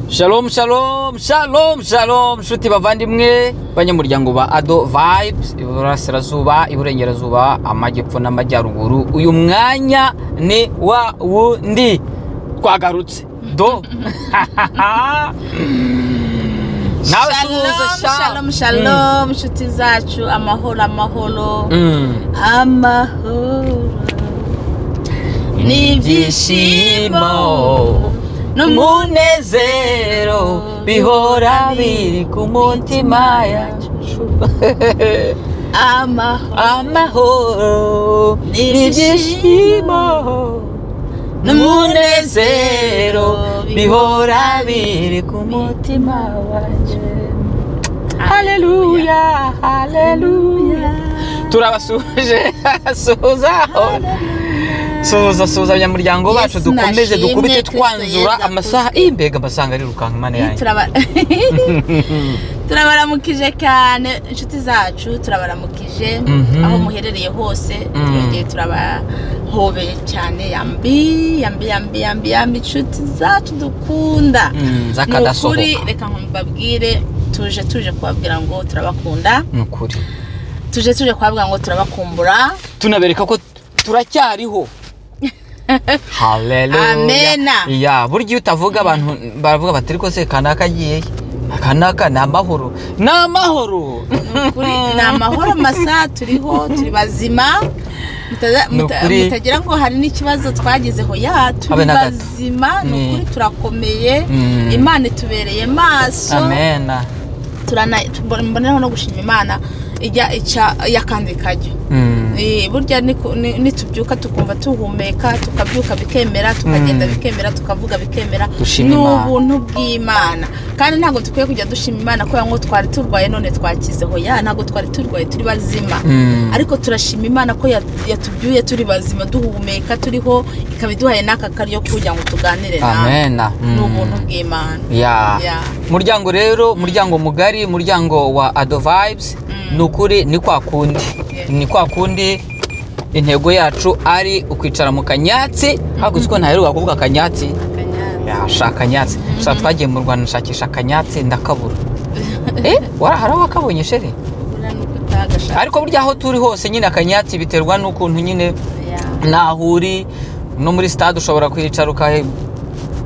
Shalom, shalom, shalom, shalom. Shuti bavandimwe banyamuryango ba Ado Vibes, iburasirazuba, iburengerazuba, amajyepfo n'amajyaruguru. Uyu mwanya ni wa wundi twagarutse. Do. Shalom, shalom, shuti zacu, amahoro, amahoro. Amahoro. N'ibyishimo n'umunezero bihora biri ku mutima yacu. Amahoro n'ibyishimo n'umunezero bihora biri ku mutima wacu. Haleluya, haleluya. Turabasuje suza abanyamuryango bacu dukomeje dukubite twanzura amasaha imbega basanga ari rukanka mane yanyu. Turabaramukije cyane inshuti zacu, turabaramukije aho muherereye hose. Twongeye turabahobeye cyane yambi inshuti zacu dukunda. Nukuri reka mbabwire tuje kubabwira ngo turabakunda. Nukuri Tuje kubabwira ngo turabakumbura. Tunabereka ko turacyariho. Haleluya. Amen. Ya buryo utavuga abantu baravuga bati ariko se kanaka agiye. Kanaka na mahoro. Na mahoro. Kuri na mahoro masa turiho turi bazima. Mutagira ngo hari n'ikibazo twagizeho ya turi bazima nukuri turakomeye. Imana itubereye maso. Amen. Mboneraho no gushima Imana ijya yakandi kajyo. Burya nitubyuka tukumva tuhumeka, tukabyuka bikemera, tukagenda bikemera, tukavuga bikemera, n'ubuntu bw'Imana. Kandi ntago tukwiye kujya dushima Imana ko yango twari turwaye none twakizeho ya ntago twari turwaye turi bazima. Ariko turashima Imana ko yatubyuye turi bazima duhumeka turiho, ikabiduhaye n'aka kariyo kujya ngo tuganire nawe. Amen. N'ubuntu bw'Imana. Ya. Muryango rero, muryango mugari, muryango wa Ado Vibes. Nukuri ni kwa kundi. Ni kwa kundi intego yacu ari ukwicara mu kanyatsi. Hakuko ntaheruka kuvuga kanyatsi. Ya shaka nyatsi. Twagiye mu Rwanda nshakisha kanyatsi ndakabura. Hari wakabonye sheri? Ariko burya aho turi hose nyine akanyatsi biterwa n'ukuntu nyine nahuri no muri stade ushobora kwicara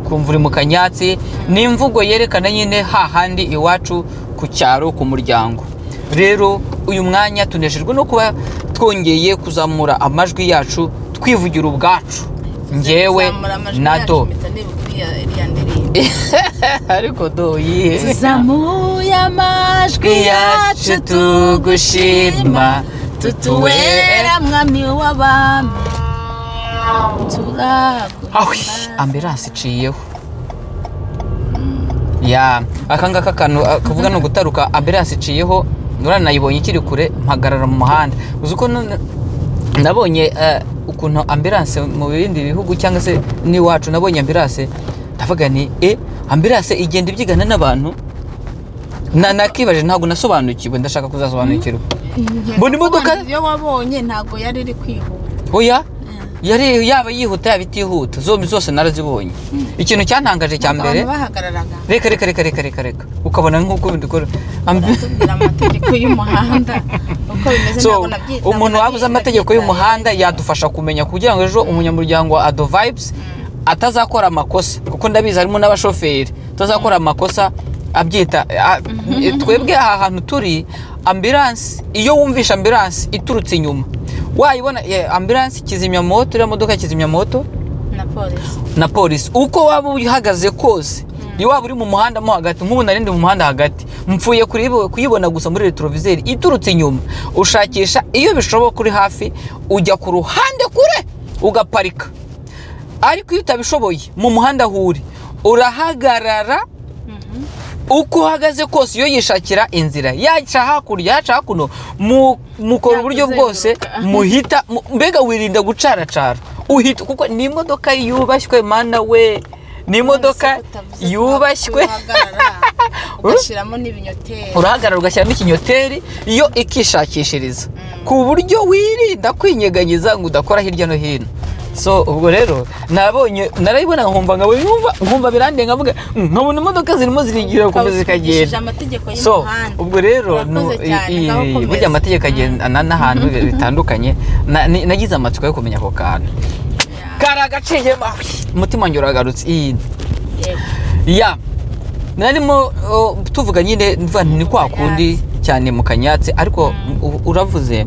kumva uri mu kanyatsi. Ni imvugo yerekana nyine hahandi iwacu ku cyaro ku muryango. Rero uyu mwanya tuneshejwe no kuba twongeye kuzamura amajwi yacu twivugira ubwacu. Ngewe na Do. Ariko Do yihe. Tuzamuye amajwi yacu tugushima, tutuwera mwami w'abami. Ambulance iciyeho. Ya akangaka kanu kavuga no gutaruka ambulance iciyeho. Nayibonye ikiri kure mpagarara mu muhanda. Uzuko nabonye ukuntu ambulance mu bindi bihugu cyangwa se ni wacu nabonye ambulance ndavuga ni ambulance igenda ibyigana n'abantu. Nakibaje ntago nasobanukiwe ndashaka kuzasobanukirwa. Mbona imodoka yo wabonye ntago yari iri kwihuta. Oya yari yaba yihuta yabitihuta zose narazibonye. Ikintu cyantangaje cya mbere reka ukabona nk'uko bindukora amategeko y'umuhanda uko bimeze ntabwo nabyita. Umuntu wabuze amategeko y'umuhanda yadufasha kumenya kugira ngo ejo umunyamuryango wa Ado Vibes atazakora amakosa kuko ndabizi harimo n'abashoferi atazakora amakosa abyita. Twebwe aha hantu turi ambulance iyo wumvisha ambulance iturutse inyuma wayibona ambulance kizimya moto ira modoka kizimya moto na police uko waba uhagaze kose ni waba uri mu muhanda mo hagati nk'ubu narindi mu muhanda hagati mpfuye kuyibona gusa muri retroviseur iturutse inyuma ushakisha iyo bishoboka kuri hafi ujya ku ruhande kure ugaparika. Ariko iyo utabishoboye mu muhanda huri urahagarara uko uhagaze kose iyo yishakira inzira yaca hakurya yaca hakuno mukora uburyo bwose muhita mbega wirinda gucaracara uhita kuko ni imodoka yubashywe mana we ni imodoka yubashywe ugashyiramo n'ibinyoteri urahagarara ugashyiramo ikinyoteri iyo ikishakishiriza ku buryo wirinda kwinyeganyiza ngo udakora hirya no hino. So ubwo rero narayibona nkumva birandenga mvuga nkabona imodoka zirimo zirigira gukomeza zikagenda. So ubwo rero burya amategeko agenda n'ahantu bitandukanye, nagize amatsiko yo kumenya ako kantu karagaceye umutima wanjye uragarutse. Ya narimo tuvuga nyine ni kwa kundi cyane mu kanyatsi, ariko uravuze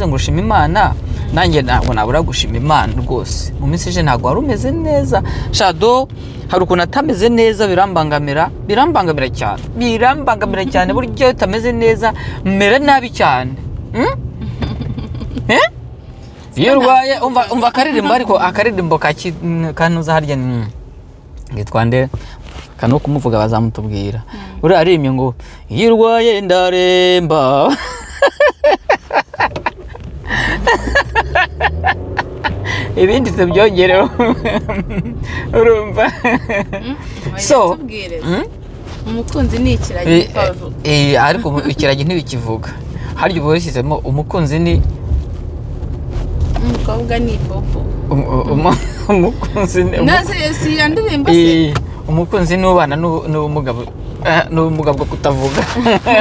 ngo ushima Imana, nanjye ntabwo nabura gushima Imana rwose. Mu minsi ije ntabwo wari umeze neza Shado, hari ukuntu atameze neza, birambangamira cyane, buryo utameze neza mera nabi cyane. Iyo urwaye umva akaririmbo, ariko akaririmbo kanuza harya ngitwa nde kano kumuvuga bazamutubwira. Uriya arimye ngo iyo urwaye ndaremba. Ibindi tubyongereho urumva. So umukunzi ni ikiragi twavuga, ariko ikiragi ntibikivuga. Harya ubu yishyizemo umukunzi ni umukobwa ni bobo. Umukunzi naze si yandirimba se. Umukunzi n'ubana n'ubumugabo bwo kutavuga.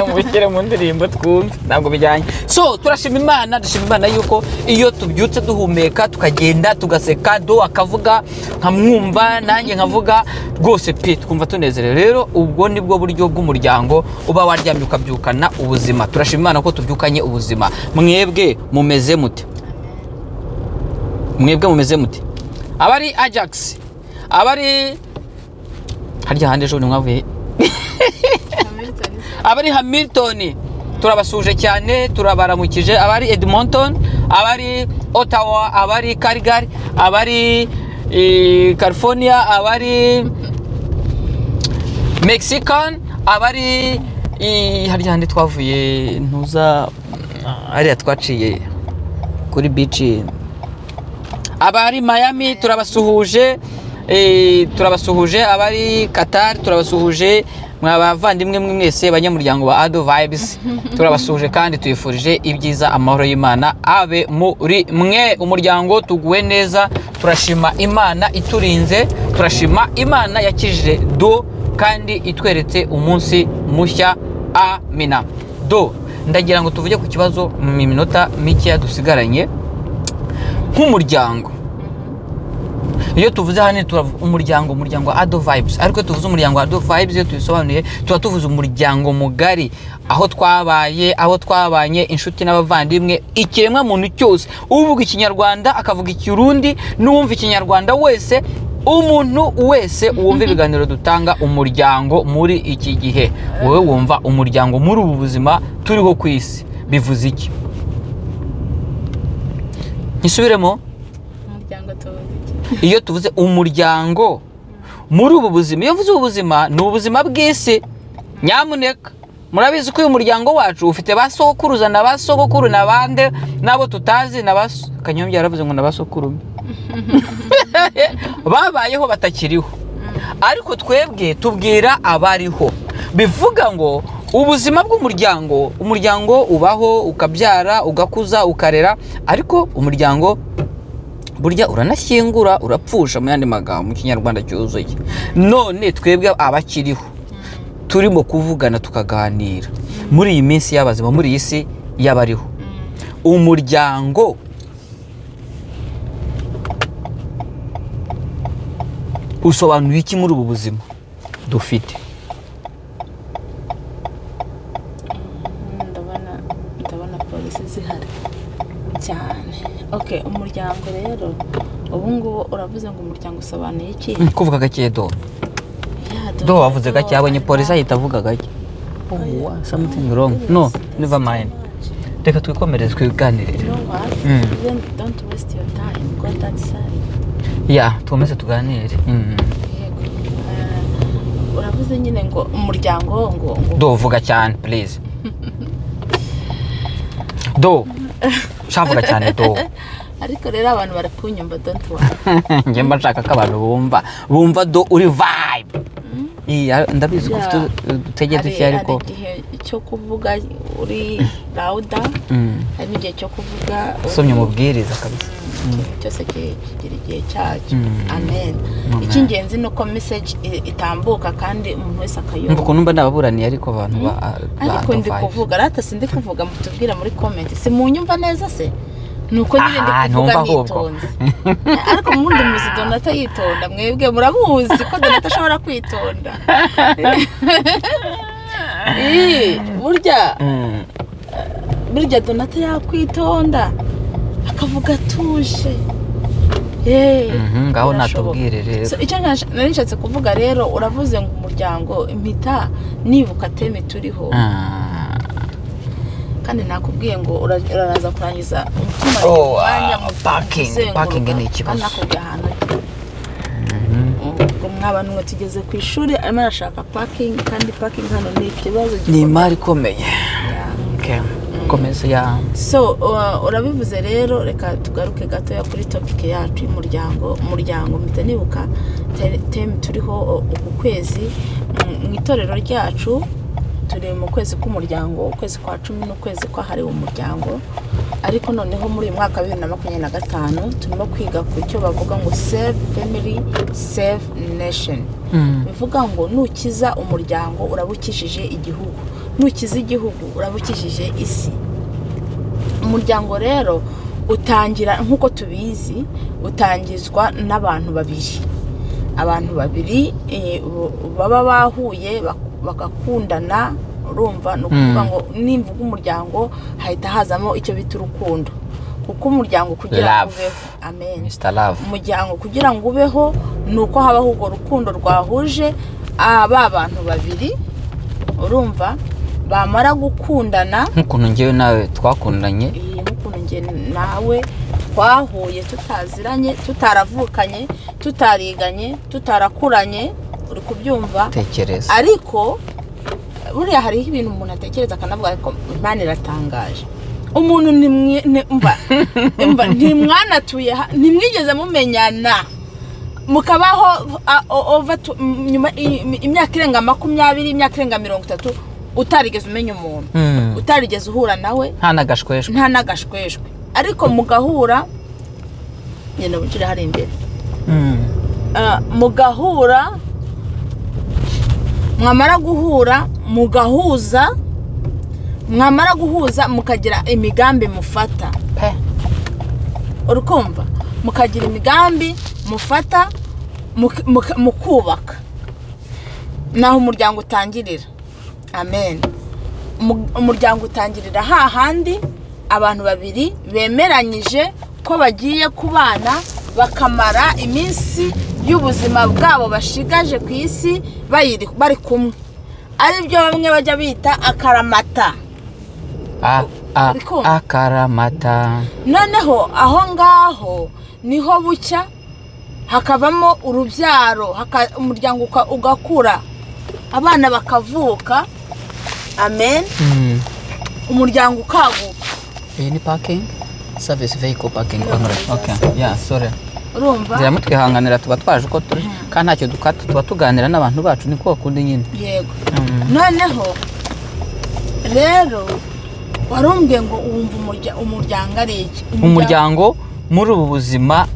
Mubikire mu ndirimbo twumve, ntabwo bijyanye. So turashima Imana yuko iyo tubyutse duhumeka tukagenda tugaseka, Do akavuga nkamwumva, nanjye nkavuga rwose pe twumva tunezerewe. Rero ubwo nibwo buryo bw'umuryango uba waryamye ukabyukana ubuzima. Turashima Imana ko tubyukanye ubuzima. Mwebwe mumeze mute? Abari Ajax, abari harya hande ejo mwavuye abari Hamilton turabasuje cyane, turabaramukije. Abari Edmonton, abari Ottawa, abari Calgary, abari California, abari Mexican, abari harya hande twavuye ntuza ariya twaciye kuri beach, abari Miami turabasuhuje. Abari Qatar turabasuhuje, mwabavandimwe mwese banyamuryango wa Ado Vibes turabasuhuje, kandi tuyifurije ibyiza, amahoro y'Imana abe muri mwe. Umuryango tuguwe neza, turashima Imana iturinze, turashima Imana yakijije Do kandi itweretse umunsi mushya. Amina. Do, ndagira ngo tuvuge ku kibazo mu minota mike dusigaranye nk'umuryango. Iyo tuvuze hano umuryango wa Ado Vibes, ariko tuvuze umuryango wa Ado Vibes iyo tubisobanuye tuba tuvuze umuryango mugari, aho twabaye, aho twabanye, inshuti n'abavandimwe, ikiremwa muntu cyose, uvuga ikinyarwanda akavuga ikirundi, n'uwumva ikinyarwanda wese, umuntu wese uwumva ibiganiro dutanga. Umuryango muri iki gihe, wowe wumva umuryango muri ubu buzima turiho ku isi bivuze iki? Nisubiremo. Iyo tuvuze umuryango muri ubu buzima, iyo mvuze ubuzima ni ubuzima bw'isi. Nyamuneka murabizi ko uyu muryango wacu ufite basokuruza na basogokuru n'abande nabo tutazi na Kanyombya yaravuze ngo nabasokuru babayeho batakiriho, ariko twebwe tubwira abariho. Bivuga ngo ubuzima bw'umuryango, umuryango ubaho ukabyara ugakuza ukarera, ariko umuryango burya uranashyingura urapfusha, mu yandi magambo mu kinyarwanda cyuzuye. None twebwe abakiriho turimo kuvugana tukaganira muri iyi minsi y'abazima, muri iyi si y'abariho, umuryango usobanuye iki muri ubu buzima dufite? ndabona polisi zihari cyane. Okay, umuryango rero ubu ngubu uravuze ngo umuryango usobanuye iki? Kuvuga gake Do. Do wavuze gake, abonye polisi ahita avuga gake. Something wrong. No, never mind. Reka twikomereze twiganirire. Don't waste your time. Go that side. Yeah, twomeze tuganire. Uravuze nyine ngo umuryango ngo Do vuga cyane please. Do. Shavuga cyane Do. Ariko rero abantu barakunyumva, don't worry. Nge mba nshaka ko abantu bumva Do uri vibe. Ndabizi ko ufite utege duke, ariko igihe cyo kuvuga uri louder, hari igihe cyo kuvuga usomye umubwiriza kabisa. cyose kigira igihe cyacyo. Amen. Icy'ingenzi ni uko message itambuka kandi umuntu wese akayumva. Mvuko numva nababuraniye ariko abantu ariko ndi kuvuga rata sindi kuvuga mutubwira muri comment si munyumva neza se nuko nyine ndi kuvuga nitonze ariko mundi muzi Donata yitonda mwebwe murabuzi ko Donata ashobora kwitonda burya Donata yakwitonda akavuga tuje ngaho natubwire rero. So icyo nari nshatse kuvuga rero uravuze ngo umuryango impita nibuka teme turiho. Kandi nakubwiye ngo uraza kurangiza umutima w'umwanya mu parking ni ikibazo. Nakubwiye ahantu ngo mwabantu ngo tugeze ku ishuri arimo arashaka parking kandi parking hano ni ikibazo ni imari ikomeye. Okay. Komeza ya. So urabivuze rero reka tugaruke gato ya kuri topic yacu umuryango mpita nibuka teme turiho uku kwezi mu itorero ryacu turi mu kwezi k'umuryango ukwezi kwa 10 n'ukwezi kwa hariwe umuryango ariko noneho muri mwaka 2025 turimo kwiga ku cyo bavuga ngo save family save nation. Bivuga ngo nukiza umuryango urabukishije igihugu nukiza igihugu urabukishije isi. Umuryango rero utangira nkuko tubizi utangizwa n'abantu babiri baba bahuye bagakundana urumva no kuvuga ngo nimvuga umuryango hahita hazamo icyo bita urukundo kuko umuryango kugira ngo ubeho amen Mr. Love umuryango kugira ngo ubeho nuko habaho urwo rukundo rwahuje aba bantu babiri urumva bamara gukundana nkukuntu ngewe nawe twakundanye nkukuntu ngewe nawe twahuye tutaziranye tutaravukanye tutariganye tutarakuranye uri kubyumva tekereza ariko buriya hari ibintu umuntu atekereza akanavuga ko Imana iratangaje umuntu ntimwanatuye ntimwigeze mumenyana mukabaho nyuma imyaka irenga 20 imyaka irenga 30 utarigeze umenya umuntu utarigeze uhura nawe nta nagashweshwe ariko mugahura nyine bukire hari imbere mugahura mwamara guhura mugahuza mukagira imigambi mufata urukumva mukagira imigambi mufata mukubaka naho umuryango utangirira amen umuryango utangirira hahandi abantu babiri bemeranyije ko bagiye kubana bakamara iminsi y'ubuzima bwabo bashigaje ku isi bari kumwe ari byo bamwe bajya bita akaramata akaramata noneho aho ngaho niho bucya hakavamo urubyaro umuryango ugakura abana bakavuka amen umuryango ukaguka ni parking service vehicle parking okay yeah sorry urumva ngira mutwihanganira tuba twaje uko turi kandi ntacyo dukata tuba tuganira n'abantu bacu niko bakundi nyine yego noneho rero warumbwe ngo wumva umuryango ari iki umuryango muri ubu buzima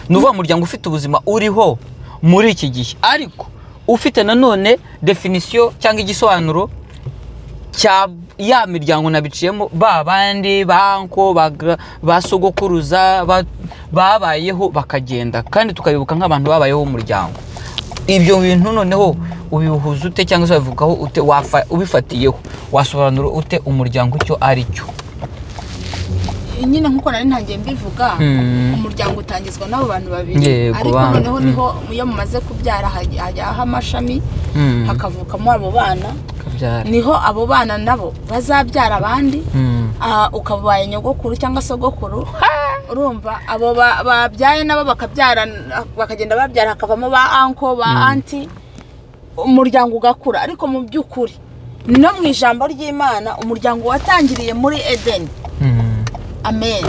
nuva umuryango ufite ubuzima uriho muri iki gihe ariko ufite nanone definition cyangwa igisobanuro cya ya miryango nabiciyemo babandi banko basogokuruza babayeho bakagenda kandi tukabibuka nk'abantu babayeho umuryango ibyo bintu noneho ubihuza ute cyangwa se bavugaho ute ubifatiyeho wasobanura ute umuryango cyo ari cyo nyine nkuko nari ntangiye mbivuga umuryango utangizwa n'abo bantu babiri ariko noneho niho iyo mumaze kubyara hajyaho amashami hakavukamo abo bana niho abo bana nabo bazabyara abandi ukabaye nyogokuru cyangwa sogokuru urumva abo babyaye nabo bakabyara bakagenda babyara hakavamo ba anko ba anti umuryango ugakura ariko mu by'ukuri no mu ijambo ry'Imana umuryango watangiriye muri Eden amen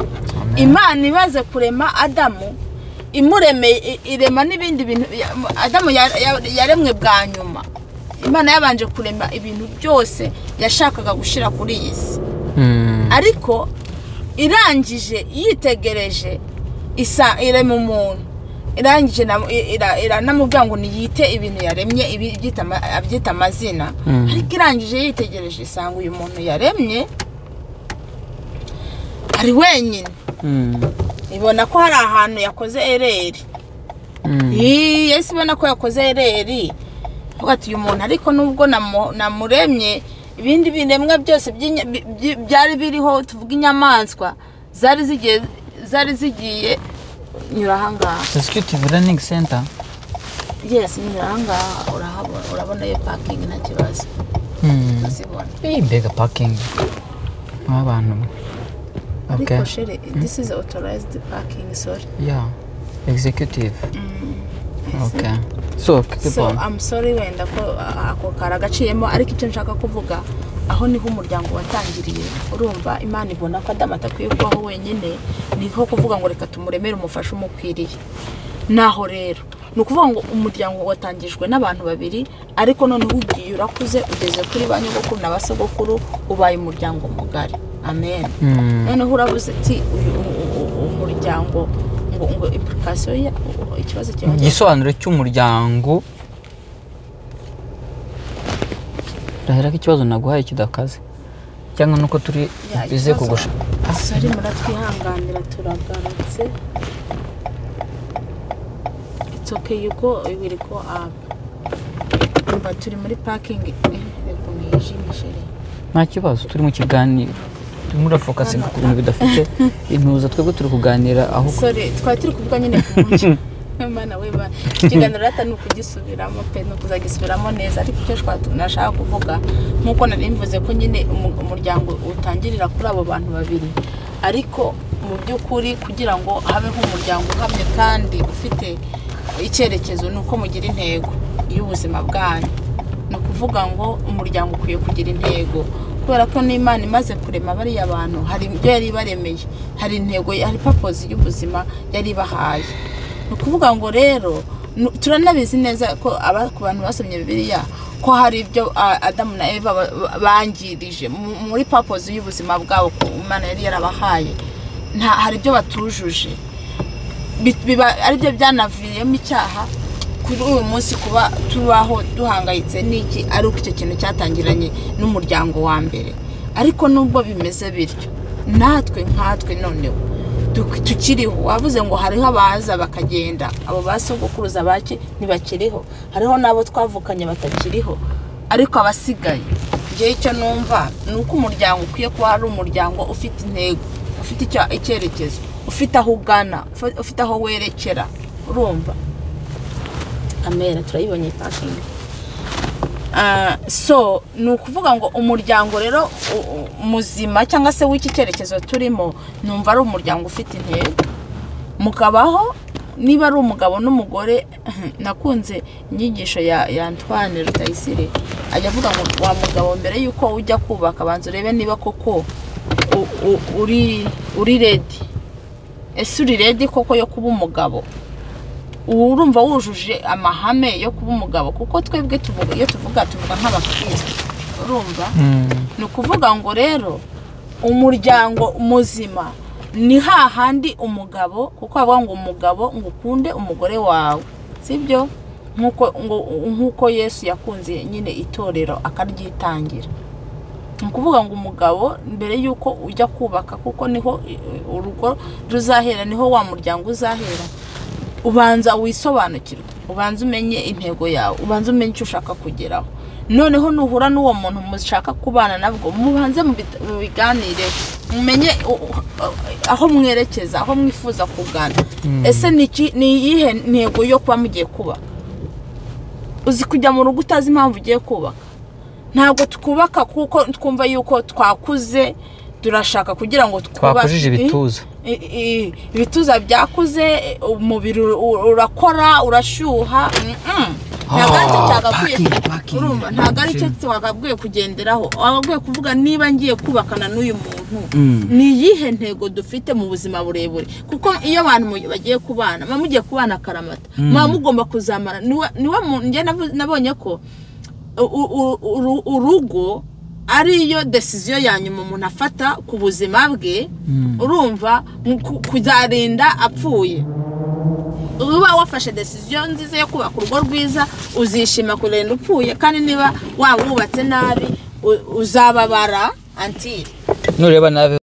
Imana ibaze kurema Adamu irema n'ibindi bintu Adamu yaremwe bwa nyuma Imana yabanje kurema ibintu byose yashakaga gushira kuri iyi si ariko irangije yitegereje isa irema umuntu irangije iranamubwira ngo niyite ibintu yaremye abyita amazina ariko irangije yitegereje isanga uyu muntu yaremye ari wenyine ibona ko hari ahantu yakoze ereri yesi ibona ko yakoze ereri ati uyu muntu ariko nubwo namuremye ibindi biremwa byose byari biriho tuvuga inyamaswa zari zigiye nyura ahangaha executive learning center yes nyura ahangaha urabona iyo parking nta kibazo mbega parking abantu ariko shere this is authorized parking sorry yeah executive okay so I'm sorry wenda ko ako karagaciyemo ariko icyo nshaka kuvuga aho niho umuryango watangiriye urumva Imana ibona ko Adamu atakwiye kubaho wenyine niho kuvuga ngo reka tumuremere umufasha umukwiriye naho rero nukuvuga ngo umuryango watangijwe n'abantu babiri ariko noneho ugiye urakuze ugeze kuri ba nyogokuru na basogokuru ubaye umuryango mugari amen noneho urabuze ati umuryango ngo implication ya ikibazo cyawe igisobanuro cy'umuryango rahera ikibazo naguhaye kidakaze cyangwa nuko turi bize kugusha sorry muratwihanganira turagarutse it's okay you will go up but turi muri parking reko nijimishire nta kibazo turi mu kiganiro tumura focusing ku bintu bidafite intuza twebwe turi kuganira aho sorry turi kuvuga nyine ku mucyo Mana we ba kiganiro rata nukugisubiramo pe no kuzagisubiramo neza ariko cyo nashaka kuvuga nkuko narimvuze ko nyine umuryango utangirira kuri abo bantu babiri ariko mu byukuri kugira ngo habe nk'umuryango uhamye kandi ufite icyerekezo nuko mugira intego y'ubuzima bwanyu no kuvuga ngo umuryango ukwiye kugira intego kubera ko n'Imana imaze kurema bari abantu hari ibyo yari baremeye hari intego hari purpose y'ubuzima yari bahaye nukuvuga ngo rero turanabizi neza ko ku bantu basomye Bibiliya ko hari ibyo Adamu na Eva bangirije muri purpose y'ubuzima bwabo ko Imana yari yarabahaye hari ibyo batujuje ari byo byanaviriyemo icyaha kuri uyu munsi kuba tubaho duhangayitse n'iki ari uko icyo kintu cyatangiranye n'umuryango wa mbere ariko nubwo bimeze bityo natwe noneho tukiriho wavuze ngo hariho abaza bakagenda abo basogokuruza baki ntibakiriho hariho nabo twavukanye batakiriho ariko abasigaye ngiye icyo numva nuko umuryango ukwiye kuba ari umuryango ufite intego ufite icyerekezo ufite aho ugana ufite aho werekera urumva amera turayibonye parking so nukuvuga ngo umuryango rero muzima cyangwa se w'iki cyerekezo turimo numva ari umuryango ufite intego mukabaho niba ari umugabo n'umugore nakunze inyigisho ya Antoine Rutayisire ajya avuga ngo wa mugabo mbere yuko ujya kubaka banza urebe niba koko uri ready ese uri ready koko yo kuba umugabo urumva wujuje amahame yo kuba umugabo kuko twebwe tuvuga nk'abakristo urumva no kuvuga ngo rero umuryango muzima ni hahandi umugabo kuko avuga ngo umugabo ngo ukunde umugore wawe sibyo nkuko Yesu yakunze nyine itorero akaryitangira kuvuga ngo umugabo mbere yuko ujya kubaka kuko niho urugo ruzahera niho wa muryango uzahera ubanza wisobanukirwa ubanza umenye intego yawe ubanza umenye icyo ushaka kugeraho noneho nuhura n'uwo muntu mushaka kubana nabwo mubanze mu biganire mumenye aho mwerekeza aho mwifuza kugana ese ni iyihe ntego yo kuba mugiye kuba uzi kujya mu rugo utazi impamvu ugiye kubaka ntabwo tukubaka kuko twumva yuko twakuze turashaka kugira ngo twakujije ibituza ibituza byakuze umubiri urakora urashyuha ntabwo aricyo cyagakwiye urumva ntabwo aricyo twagakwiye kugenderaho wagakwiye kuvuga niba ngiye kubakana n'uyu muntu ni iyihe ntego dufite mu buzima burebure kuko iyo abantu bagiye kubana muba mugiye kubana akaramata muba mugomba kuzamara niwe njye nabonye ko urugo ariyo decision ya nyuma umuntu afata ku buzima bwe urumva kuzarinda apfuye uba wafashe decision nziza yo kubaka urugo rwiza uzishima kurinda upfuye kandi niba waba wubatse nabi uzababara antiri nureba nabi